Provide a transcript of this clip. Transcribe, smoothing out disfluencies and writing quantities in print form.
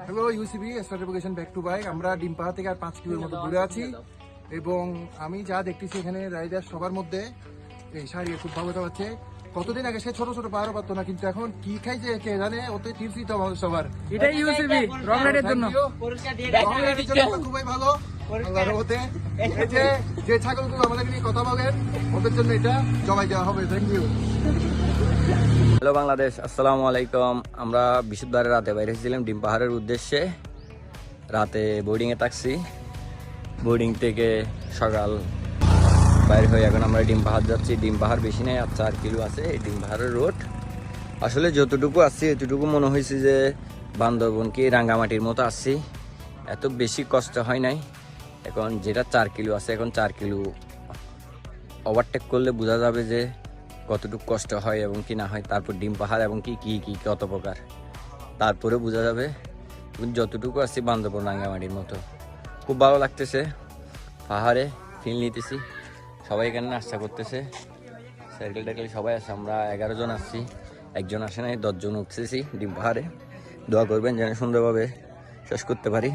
Hello UCB certification back to bike. আমরা ডিম পাহাড় থেকে আর 5 কিলোর মতো দূরে আছি এবং আমি যা দেখতেছি এখানে রাইডার সবার মধ্যে এই শাড়ি খুব ভালো হচ্ছে। কতদিন আগে সে ছোট ছোট পাহাড়ও পারতো না, কিন্তু এখন কি খাইছে কে জানে, ওতে টিপসই তো আমাদের সবার। এটাই ইউসিবি রং রাইডের জন্য খুবই ভালো। যে ছাগলগুলো আমাদের নিয়ে কথা বলেন ওদের জন্য এটা জমাই দেওয়া হবে। Thank you. হ্যালো বাংলাদেশ, আসসালামু আলাইকুম। আমরা বৃহস্পতিবার রাতে বাইরে এসেছিলাম ডিম পাহাড়ের উদ্দেশ্যে। রাতে বোর্ডিংয়ে থাকছি, বোর্ডিং থেকে সকাল বাইরে হয়ে এখন আমরা ডিম পাহাড় যাচ্ছি। ডিম পাহাড় বেশি নেই, আর 4 কিলো আছে এই ডিম পাহাড়ের রোড। আসলে যতটুকু আসছি এতটুকু মনে হয়েছে যে বান্দরবন কি রাঙ্গামাটির মতো আসছি, এত বেশি কষ্ট হয় নাই। এখন যেটা 4 কিলো আছে, এখন 4 কিলো ওভারটেক করলে বোঝা যাবে যে কতটুকু কষ্ট হয় এবং কি না হয়। তারপর ডিম পাহাড় এবং কি কি কি কত প্রকার, তারপরে বোঝা যাবে। যতটুকু আসছি বান্দরবন রাঙ্গামাটির মতো, খুব ভালো লাগতেছে। পাহাড়ে ফিল নিতেছি, সবাই এখানে নাস্তা করতেছে, সাইকেল টাইকেল সবাই আছে। আমরা 11 জন আসছি, একজন আসে নাই, 10 জন উঠতেছি ডিম পাহাড়ে। দোয়া করবেন যেন সুন্দরভাবে শেষ করতে পারি।